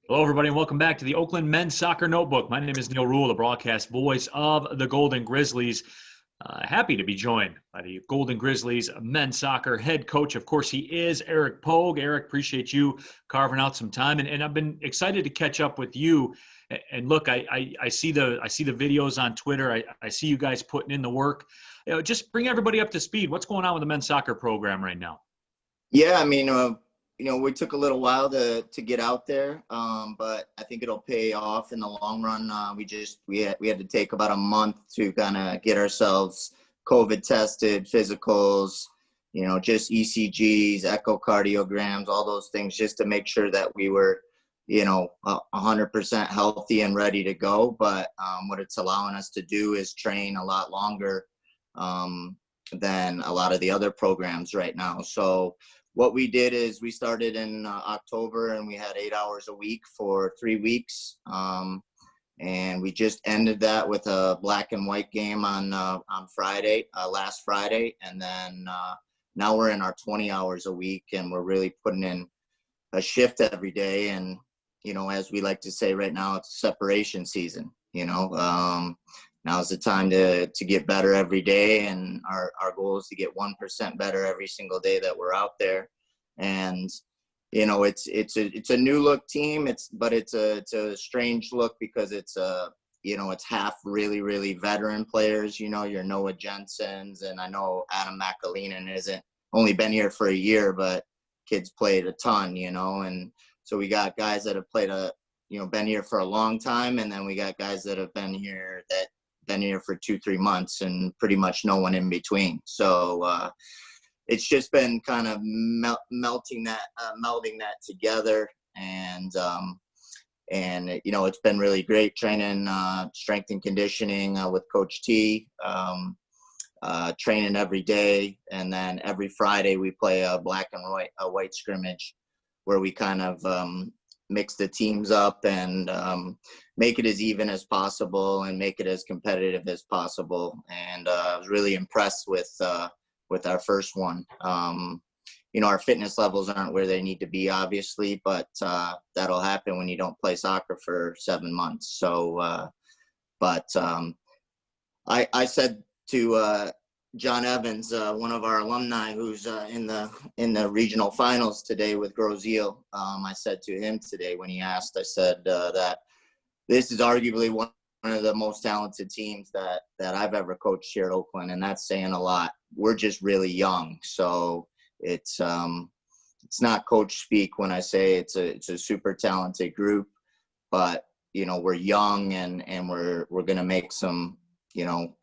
Hello, everybody, and welcome back to the Oakland Men's Soccer Notebook. My name is Neil Rule, the broadcast voice of the Golden Grizzlies. Happy to be joined by the Golden Grizzlies men's soccer head coach. Of course, he is Eric Pogue. Eric, appreciate you carving out some time, and I've been excited to catch up with you. And look, I see the videos on Twitter. I see you guys putting in the work. Just bring everybody up to speed. What's going on with the men's soccer program right now? Yeah, we took a little while to get out there, but I think it'll pay off in the long run. We had to take about a month to kind of get ourselves COVID tested, physicals, just ECGs, echocardiograms, all those things, just to make sure that we were, 100% healthy and ready to go. But what it's allowing us to do is train a lot longer than a lot of the other programs right now. So what we did is we started in October, and we had 8 hours a week for 3 weeks. And we just ended that with a black and white game on Friday, last Friday. And then now we're in our 20 hours a week, and we're really putting in a shift every day. And, as we like to say right now, it's separation season, now's the time to get better every day, and our goal is to get 1% better every single day that we're out there. And it's a new look team. It's a strange look because it's half really, really veteran players. Your Noah Jensen's, and I know Adam McAleenan isn't only been here for a year, but kid's played a ton. And so we got guys that have played been here for a long time, and then we got guys that have been here for 2-3 months, and pretty much no one in between. So it's just been kind of melding that together, and it's been really great training strength and conditioning with Coach T, training every day, and then every Friday we play a black and white scrimmage where we kind of mix the teams up and make it as even as possible and make it as competitive as possible. And I was really impressed with our first one. Our fitness levels aren't where they need to be, obviously, but that'll happen when you don't play soccer for 7 months. So, I said to John Evans, one of our alumni who's in the regional finals today with Grosjean, I said to him today when he asked, I said that this is arguably one of the most talented teams that I've ever coached here at Oakland, and that's saying a lot. We're just really young, so it's not coach speak when I say it's a super talented group, but we're young and we're gonna make some.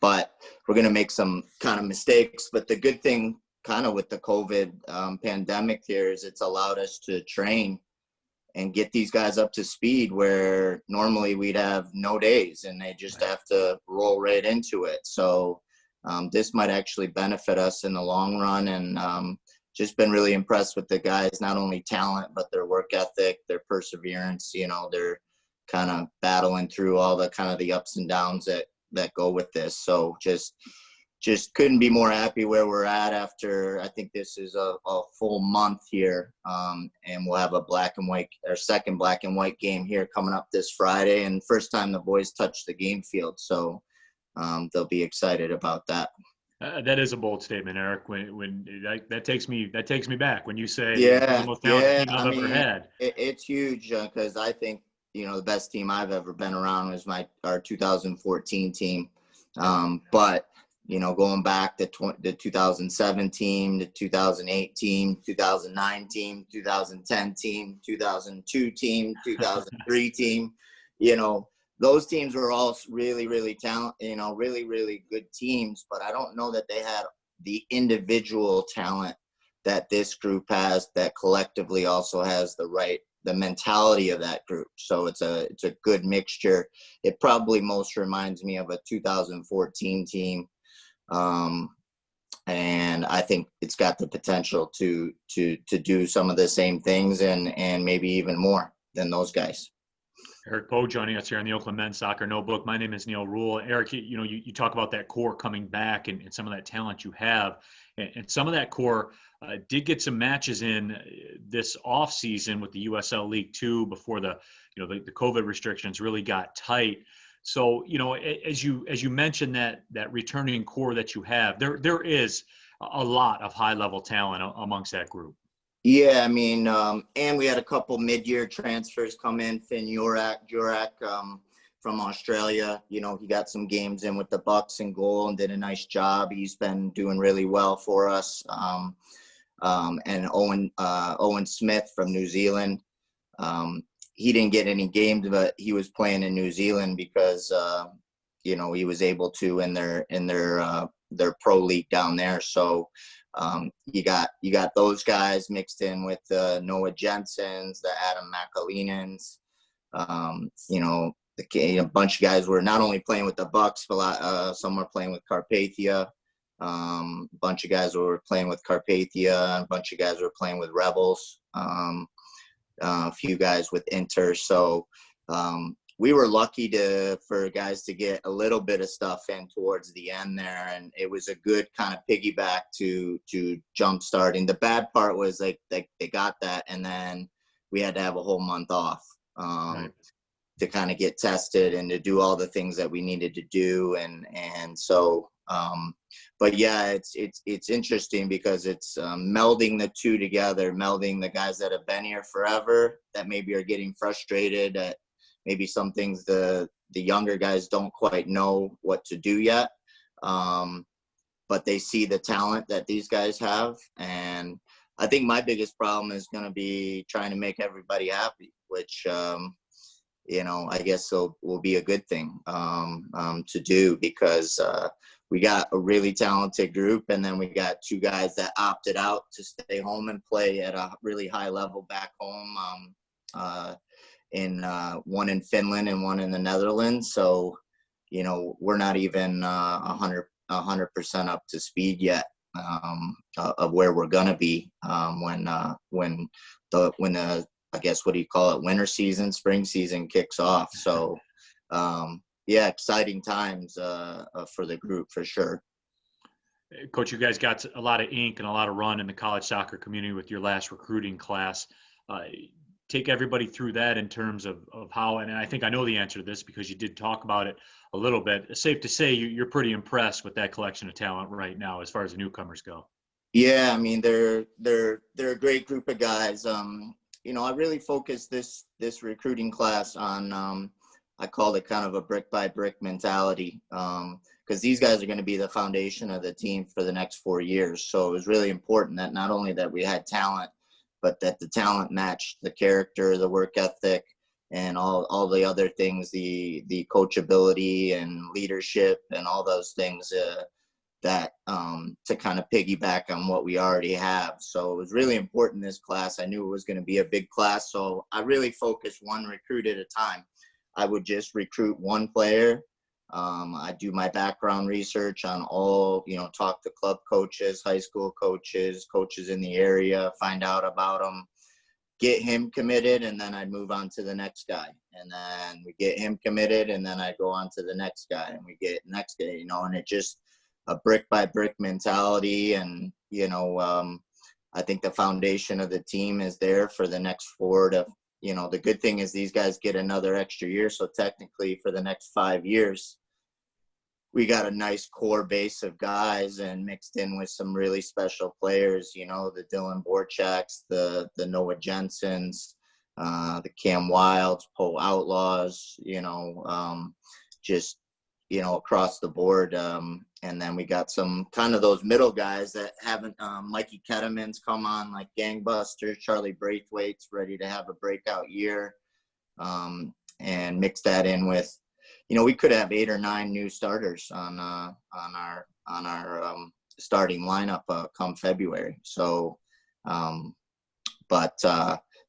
But we're going to make some kind of mistakes. But the good thing kind of with the COVID pandemic here is it's allowed us to train and get these guys up to speed where normally we'd have no days and they just have to roll right into it. So this might actually benefit us in the long run, and just been really impressed with the guys, not only talent, but their work ethic, their perseverance. They're kind of battling through all the kind of the ups and downs that go with this. So just couldn't be more happy where we're at after, I think this is a full month here. And we'll have our second black and white game here coming up this Friday, and first time the boys touch the game field. So they'll be excited about that. That is a bold statement, Eric. When that takes me back when you say the most talented team I've ever had. It's huge because I think the best team I've ever been around was our 2014 team. But going back to the 2007 team, the 2008 team, 2009 team, 2010 team, 2002 team, 2003 team, those teams were all really, really talented, really, really good teams. But I don't know that they had the individual talent that this group has, that collectively also has the mentality of that group. So it's a good mixture. It probably most reminds me of a 2014 team. And I think it's got the potential to do some of the same things and maybe even more than those guys. Eric Pogue joining us here on the Oakland Men's Soccer Notebook. My name is Neil Rule. Eric, you talk about that core coming back and some of that talent you have. And some of that core did get some matches in this offseason with the USL League Two before the COVID restrictions really got tight. So, as you mentioned that returning core that you have, there is a lot of high-level talent amongst that group. Yeah, I mean, and we had a couple mid-year transfers come in. Finn Jurak from Australia. He got some games in with the Bucks and goal and did a nice job. He's been doing really well for us. And Owen Smith from New Zealand. He didn't get any games, but he was playing in New Zealand because he was able to in their pro league down there. So you got those guys mixed in with Noah Jensen's, the Adam McAleenans. A bunch of guys were not only playing with the Bucks, but some were playing with Carpathia. A bunch of guys were playing with Carpathia. A bunch of guys were playing with Rebels. A few guys with Inter. So we were lucky for guys to get a little bit of stuff in towards the end there, and it was a good kind of piggyback to jump starting. The bad part was they got that, and then we had to have a whole month off Right. to kind of get tested and to do all the things that we needed to do, and so. But yeah, it's interesting because it's melding the two together, melding the guys that have been here forever that maybe are getting frustrated at maybe some things the younger guys don't quite know what to do yet. But they see the talent that these guys have. And I think my biggest problem is going to be trying to make everybody happy, which, I guess will be a good thing to do because we got a really talented group, and then we got two guys that opted out to stay home and play at a really high level back home. One in Finland and one in the Netherlands. So, we're not even 100% up to speed yet of where we're gonna be when the I guess, what do you call it, winter season, spring season kicks off. So, exciting times for the group for sure. Coach, you guys got a lot of ink and a lot of run in the college soccer community with your last recruiting class. Take everybody through that in terms of how, and I think I know the answer to this because you did talk about it a little bit. It's safe to say you're pretty impressed with that collection of talent right now as far as the newcomers go. Yeah, I mean, they're a great group of guys. I really focused this recruiting class on, I called it kind of a brick by brick mentality, because these guys are going to be the foundation of the team for the next 4 years. So it was really important that not only that we had talent, but that the talent matched the character, the work ethic, and all the other things, the coachability and leadership and all those things that to kind of piggyback on what we already have. So it was really important, this class. I knew it was going to be a big class, so I really focused one recruit at a time. I would just recruit one player. I do my background research on all, talk to club coaches, high school coaches in the area, find out about them, get him committed, and then I'd move on to the next guy. And then we get him committed, and then I go on to the next guy, and we get next guy, and it just a brick by brick mentality. And, I think the foundation of the team is there for the next 4 to, the good thing is these guys get another extra year. So technically for the next 5 years, we got a nice core base of guys and mixed in with some really special players, the Dylan Borchaks, the Noah Jensens, the Cam Wilds, Poe Outlaws, just, across the board. And then we got some kind of those middle guys that haven't, Mikey Ketterman's come on like gangbusters, Charlie Braithwaite's ready to have a breakout year, and mix that in with, we could have 8 or 9 new starters on our starting lineup come February. So,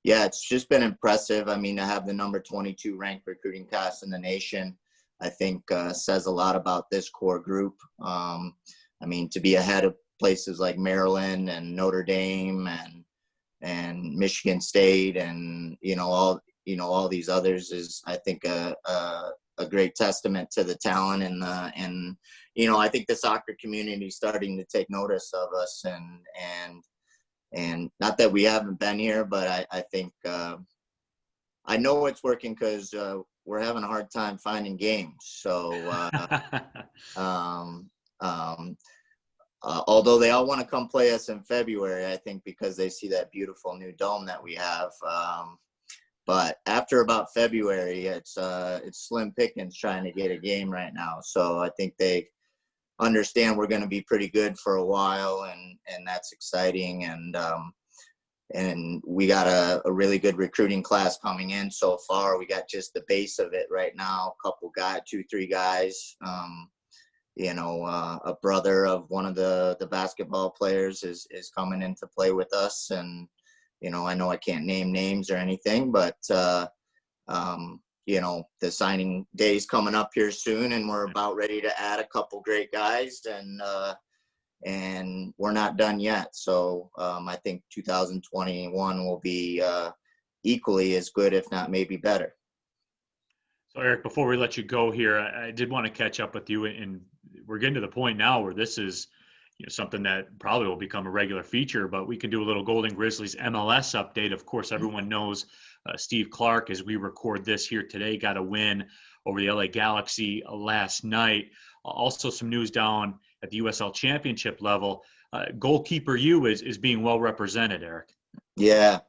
it's just been impressive. I mean, to have the number 22 ranked recruiting class in the nation, I think says a lot about this core group. To be ahead of places like Maryland and Notre Dame and Michigan State and, all all these others is, I think, a great testament to the talent and I think the soccer community is starting to take notice of us, and not that we haven't been here, but I think I know it's working because we're having a hard time finding games. So although they all want to come play us in February, I think because they see that beautiful new dome that we have. But after about February, it's slim pickings trying to get a game right now. So I think they understand we're going to be pretty good for a while, and that's exciting. And we got a really good recruiting class coming in so far. We got just the base of it right now. A couple guys, 2-3 guys. A brother of one of the basketball players is coming in to play with us, and I know I can't name names or anything, but the signing day's coming up here soon, and we're about ready to add a couple great guys, and we're not done yet. So I think 2021 will be equally as good, if not maybe better. So Eric, before we let you go here, I did want to catch up with you, and we're getting to the point now where this is something that probably will become a regular feature, but we can do a little Golden Grizzlies MLS update. Of course, everyone knows Steve Clark, as we record this here today, got a win over the LA Galaxy last night. Also some news down at the USL Championship level. Goalkeeper U is being well represented, Eric. Yeah.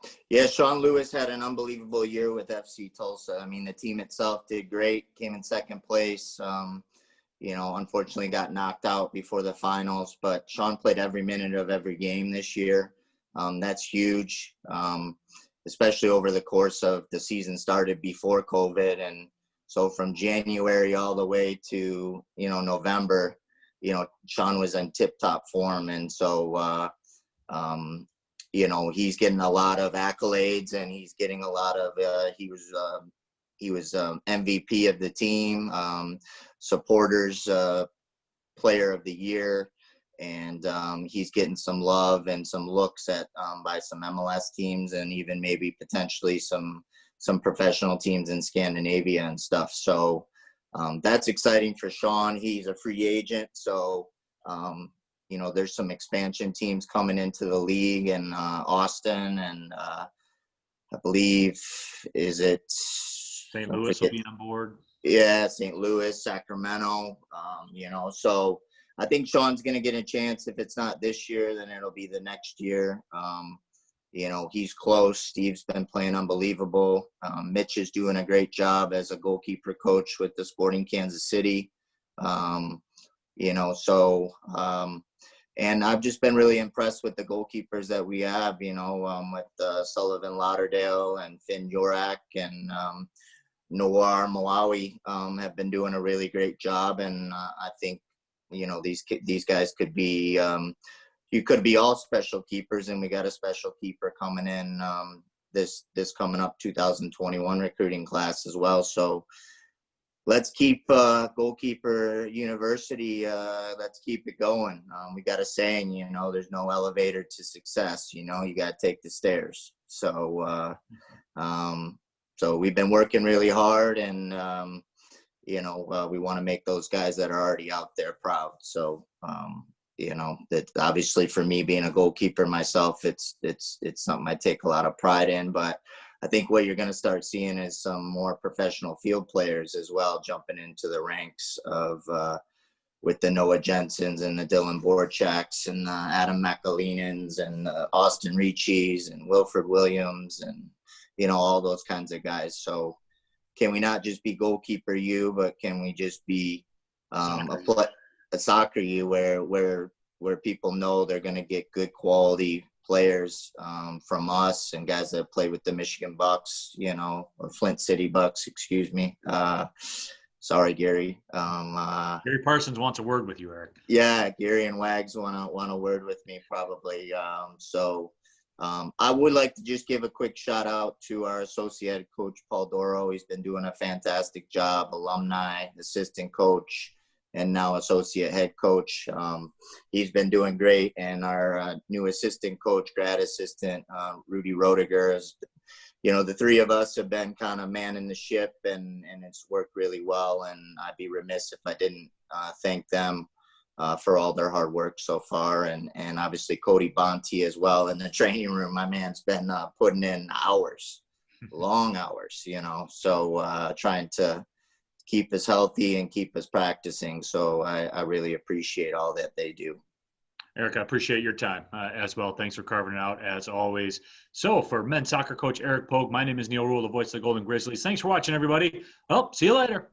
Sean Lewis had an unbelievable year with FC Tulsa. I mean, the team itself did great, came in second place. Unfortunately got knocked out before the finals, but Sean played every minute of every game this year. That's huge, especially over the course of the season started before COVID. And so from January all the way to, November, Sean was in tip-top form. And so, he's getting a lot of accolades, and he's getting a lot of, he was MVP of the team, supporters player of the year, and he's getting some love and some looks at by some MLS teams, and even maybe potentially some professional teams in Scandinavia and stuff. So that's exciting for Sean. He's a free agent, so there's some expansion teams coming into the league in Austin, and I believe, is it St. Louis will be on board. Yeah, St. Louis, Sacramento, so I think Sean's going to get a chance. If it's not this year, then it'll be the next year. He's close. Steve's been playing unbelievable. Mitch is doing a great job as a goalkeeper coach with the Sporting Kansas City. And I've just been really impressed with the goalkeepers that we have, with Sullivan Lauderdale and Finn Yorak and Noir Malawi have been doing a really great job. And I think, these guys could be, you could be all special keepers, and we got a special keeper coming in this coming up 2021 recruiting class as well. So let's keep Goalkeeper University. Let's keep it going. We got a saying, there's no elevator to success. You got to take the stairs. So, so we've been working really hard, and we want to make those guys that are already out there proud. So, that obviously for me being a goalkeeper myself, it's something I take a lot of pride in. But I think what you're going to start seeing is some more professional field players as well jumping into the ranks of with the Noah Jensens and the Dylan Borchaks and the Adam McAleenans and the Austin Ricci's and Wilfred Williams and, all those kinds of guys. So can we not just be goalkeeper U, but can we just be a soccer U where people know they're going to get good quality players from us and guys that play with the Michigan Bucks, or Flint City Bucks, excuse me. Sorry, Gary. Gary Parsons wants a word with you, Eric. Yeah, Gary and Wags want a word with me probably. I would like to just give a quick shout out to our associate coach, Paul Doro. He's been doing a fantastic job, alumni, assistant coach, and now associate head coach. He's been doing great. And our new assistant coach, grad assistant, Rudy Roediger, has, the three of us have been kind of manning the ship, and it's worked really well. And I'd be remiss if I didn't thank them for all their hard work so far. And obviously Cody Bonte as well in the training room. My man's been putting in hours, long hours, so trying to keep us healthy and keep us practicing. So I really appreciate all that they do. Eric, I appreciate your time as well. Thanks for carving it out as always. So for men's soccer coach Eric Pogue, my name is Neil Rule, the voice of the Golden Grizzlies. Thanks for watching, everybody. Well, see you later.